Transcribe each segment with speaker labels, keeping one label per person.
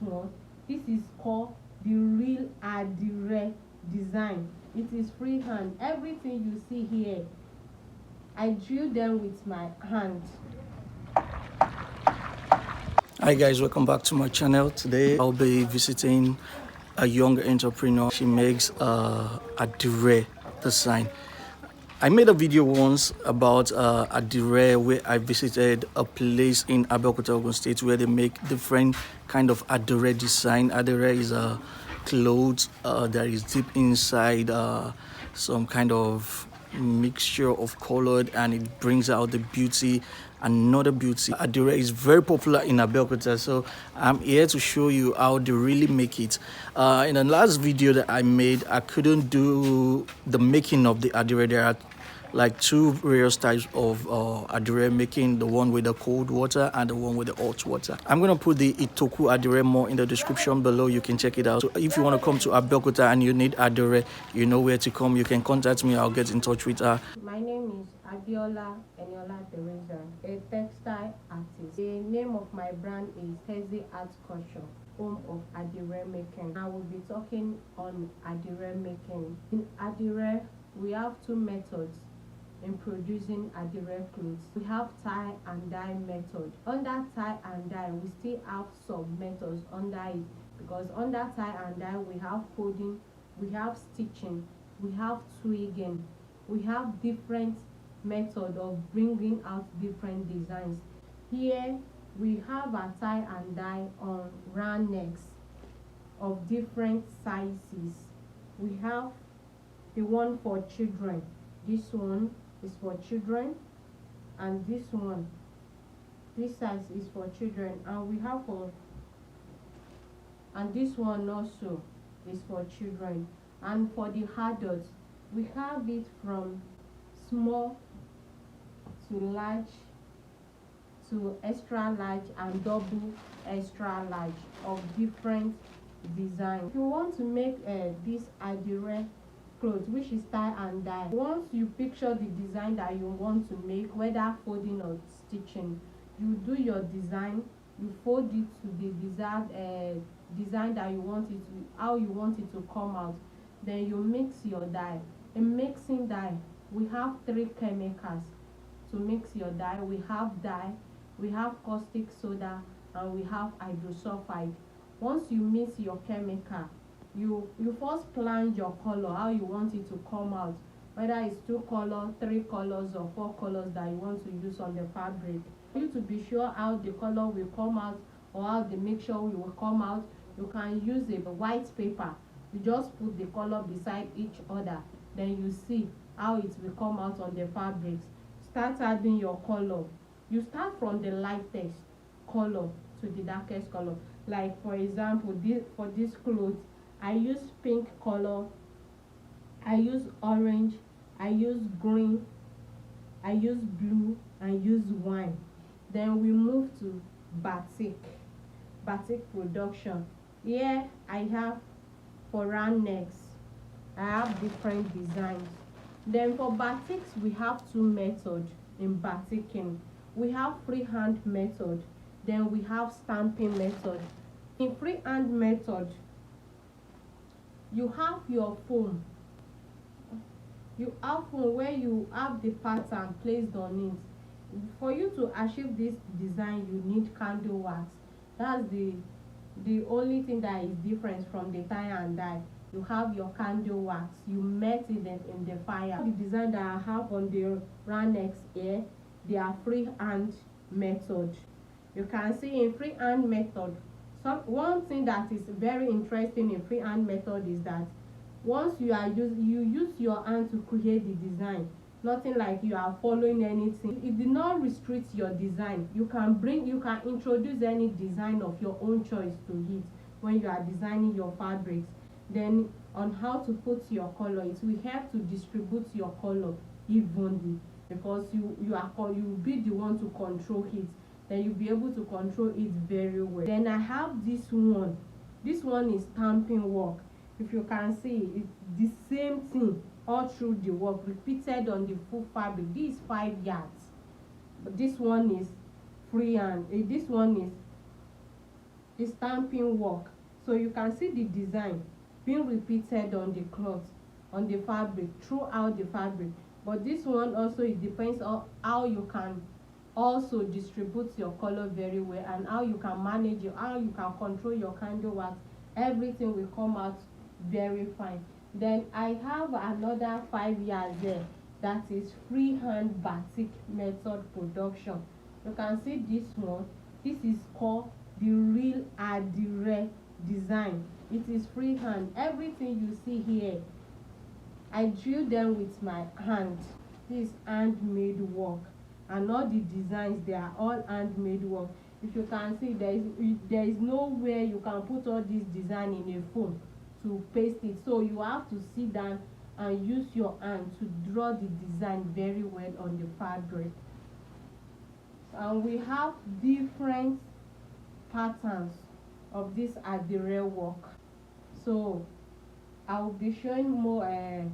Speaker 1: one. This is called the real adire design. It is freehand. Everything you see here, I drew them with my hand.
Speaker 2: Hi guys, welcome back to my channel. Today I'll be visiting a young entrepreneur. She makes adire design. I made a video once about adire where I visited a place in Abeokuta, Ogun State, where they make different kind of adire design. Adire is a clothes that is deep inside some kind of mixture of colored, and it brings out the beauty. Another beauty, adire is very popular in Abeokuta, so I'm here to show you how they really make it. In the last video that I made, I couldn't do the making of the adire. There are like two various types of adire making, the one with the cold water and the one with the hot water. I'm going to put the Itoku adire more in the description below. You can check it out. So if you want to come to Abeokuta and you need adire, you know where to come. You can contact me. I'll get in touch with her.
Speaker 1: My name is Abiola Eniola Teresa, a textile artist. The name of my brand is Hezi Art Culture, home of adire making. I will be talking on adire making. In adire, we have two methods in producing adire clothes. We have tie and dye method. Under tie and dye, we still have some methods under it, because under tie and dye we have coding, we have stitching, we have twigging, we have different method of bringing out different designs. Here we have a tie and dye on round necks of different sizes. We have the one for children. This one is for children, and this size is for children, and we have for, and this one also is for children. And for the adults, we have it from small to large to extra large and double extra large of different design. If you want to make this adire clothes, which is tie and dye, once you picture the design that you want to make, whether folding or stitching, you do your design, you fold it to the desired design that you want it to, how you want it to come out. Then you mix your dye. In mixing dye, we have 3 chemicals to mix your dye. We have dye, we have caustic soda, and we have hydrosulfide. Once you mix your chemical, you first plan your color, how you want it to come out, whether it's 2 colors, 3 colors, or 4 colors that you want to use on the fabric. For you to be sure how the color will come out or how the mixture will come out, you can use a white paper. You just put the color beside each other, then you see how it will come out on the fabrics. Start adding your color. You start from the lightest color to the darkest color. Like for example, for this clothes, I use pink color, I use orange, I use green, I use blue, and use wine. Then we move to batik production. Here I have for round necks, I have different designs. Then for batiks, we have 2 methods in batiking. We have freehand method, then we have stamping method. In freehand method, you have your foam. You have foam where you have the pattern placed on it. For you to achieve this design, you need candle wax. That's the only thing that is different from the tie and dye. You have your candle wax, you melt it in the fire. The design that I have on the round necks here, they are freehand method. You can see in freehand method, one thing that is very interesting in freehand method is that once you use your hand to create the design, nothing like you are following anything. It did not restrict your design. You can introduce any design of your own choice to it when you are designing your fabrics. Then on how to put your color, it will help to distribute your color evenly, because you will be the one to control it. Then you'll be able to control it very well. Then I have this one. This one is stamping work. If you can see, it's the same thing all through the work, repeated on the full fabric. This is 5 yards, but this one is freehand. This one is the stamping work. So you can see the design being repeated on the cloth, on the fabric, throughout the fabric. But this one also, it depends on how you can also distribute your color very well, and how you can manage it, how you can control your candle wax. Everything will come out very fine. Then I have another 5 years there, that is freehand batik method production. You can see this one. This is called the real adire design. It is freehand. Everything you see here, I drew them with my hand. This is handmade work, and all the designs, they are all handmade work. If you can see, there is nowhere you can put all this design in a phone to paste it. So you have to sit down and use your hand to draw the design very well on the fabric. And we have different patterns of this adire work. So I will be showing more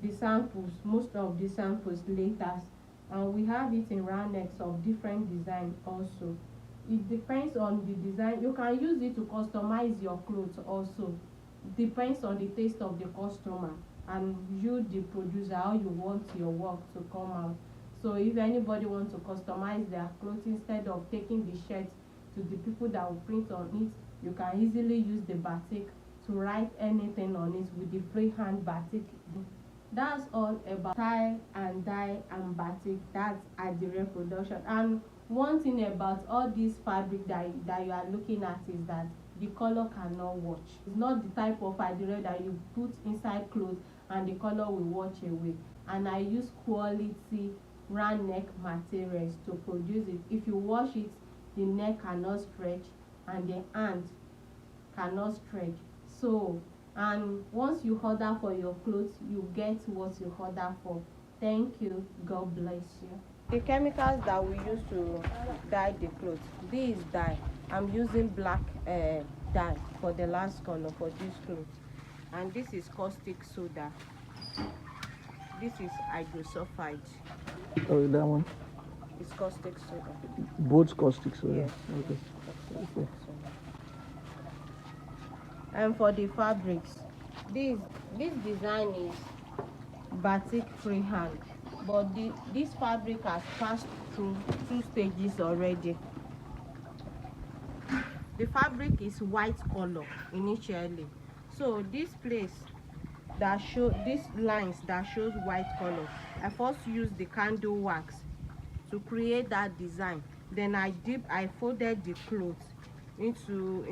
Speaker 1: the samples, most of the samples later. And we have it in round necks of different design also. It depends on the design. You can use it to customize your clothes also. Depends on the taste of the customer and you, the producer, how you want your work to come out. So if anybody wants to customize their clothes, instead of taking the shirt to the people that will print on it, you can easily use the batik to write anything on it with the freehand batik. That's all about tie and dye and batik. That's adire production. And one thing about all this fabric that you are looking at is that the color cannot wash. It's not the type of adire that you put inside clothes and the color will wash away. And I use quality round neck materials to produce it. If you wash it, the neck cannot stretch and the hand cannot stretch. So, and once you order for your clothes, you get what you order for. Thank you. God bless you. The chemicals that we use to dye the clothes. This is dye. I'm using black dye for the last color for this clothes. And this is caustic soda. This is hydrosulfide.
Speaker 2: Oh, that one?
Speaker 1: It's caustic soda.
Speaker 2: Both caustic soda?
Speaker 1: Yes.
Speaker 2: Okay.
Speaker 1: And for the fabrics, this design is batik freehand, but this fabric has passed through 2 stages already. The fabric is white color initially, so this place that show these lines that shows white color, I first used the candle wax to create that design. Then I folded the cloth into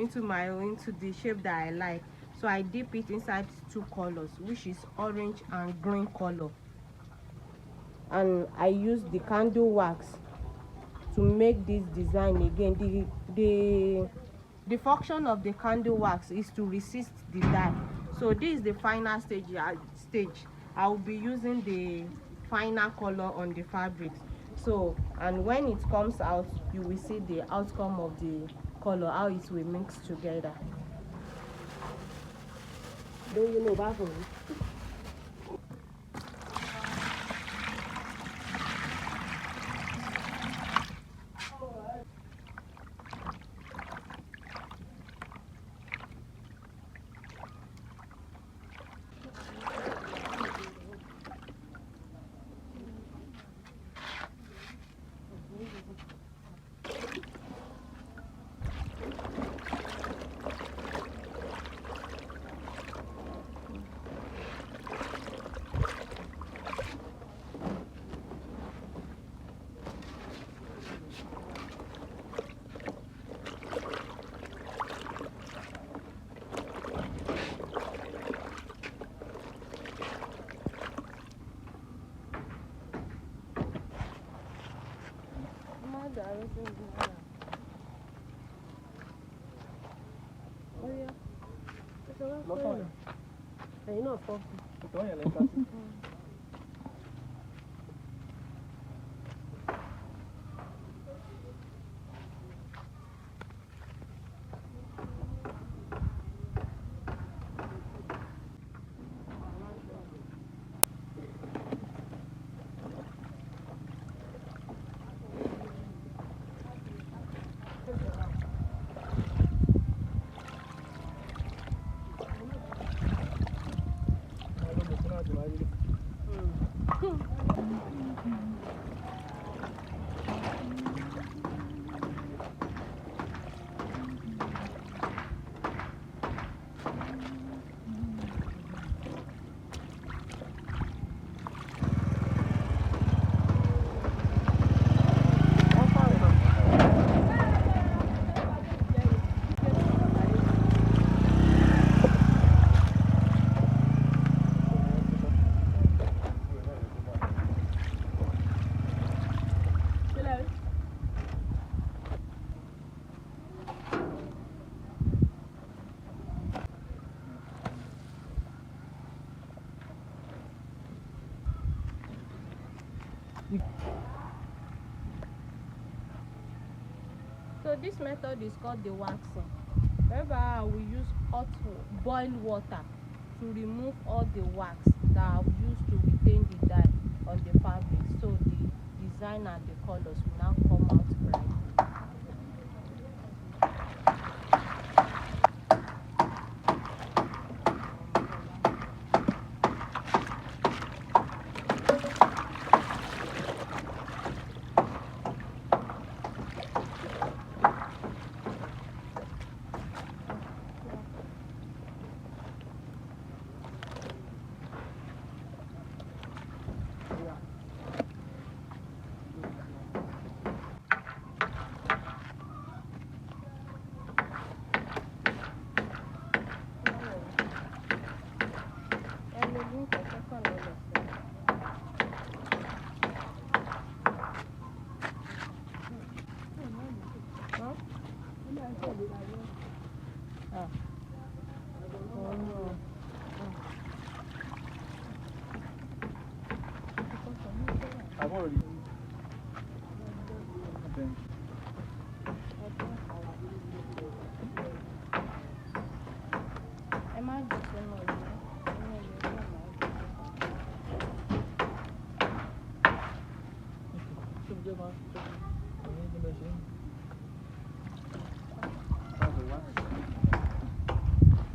Speaker 1: the shape that I like. So I dip it inside 2 colors, which is orange and green color, and I use the candle wax to make this design again. The function of the candle wax is to resist the dye. So this is the final stage. I will be using the final color on the fabric. So, and when it comes out, you will see the outcome of the color, how it will mix together. Do you know about it? So this method is called the waxing. Whereby we use hot boiled water to remove all the wax that are used to retain the dye on the fabric, so the design and the colors will now come out bright.
Speaker 3: I've already.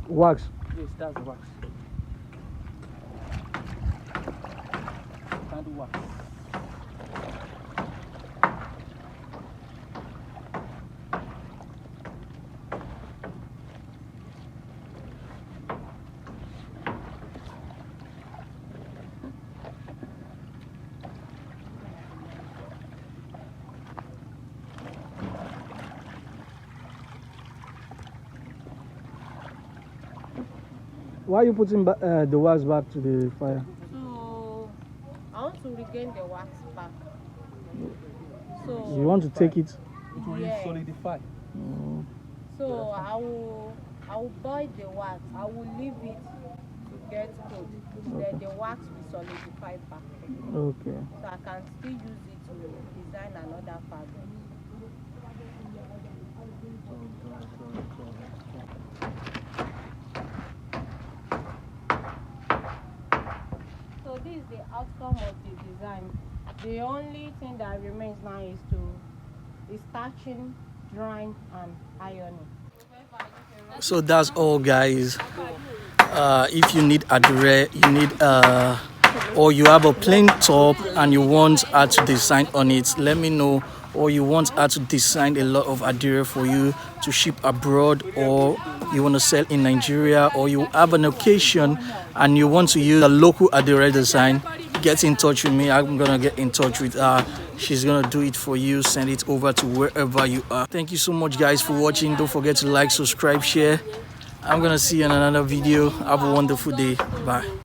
Speaker 2: Wax.
Speaker 3: Yes, that's the wax. Can't do wax.
Speaker 2: Why are you putting the wax back to the fire?
Speaker 1: So I want to regain the wax back. So
Speaker 2: You want to take it?
Speaker 3: It will solidify.
Speaker 1: So I will boil the wax. I will leave it to get cold. Then the wax will solidify back.
Speaker 2: Okay.
Speaker 1: So I can still use it to design another fabric. So this is the outcome of the design. The only thing that remains now is starching, drying, and ironing.
Speaker 2: So that's all, guys. If you need adire, you need or you have a plain top and you want her to design on it, let me know. Or you want her to design a lot of adire for you to ship abroad, or you want to sell in Nigeria, or you have an occasion and you want to use a local adire design, get in touch with me. I'm gonna get in touch with her. She's gonna do it for you, send it over to wherever you are. Thank you so much, guys, for watching. Don't forget to like, subscribe, share. I'm gonna see you in another video. Have a wonderful day. Bye.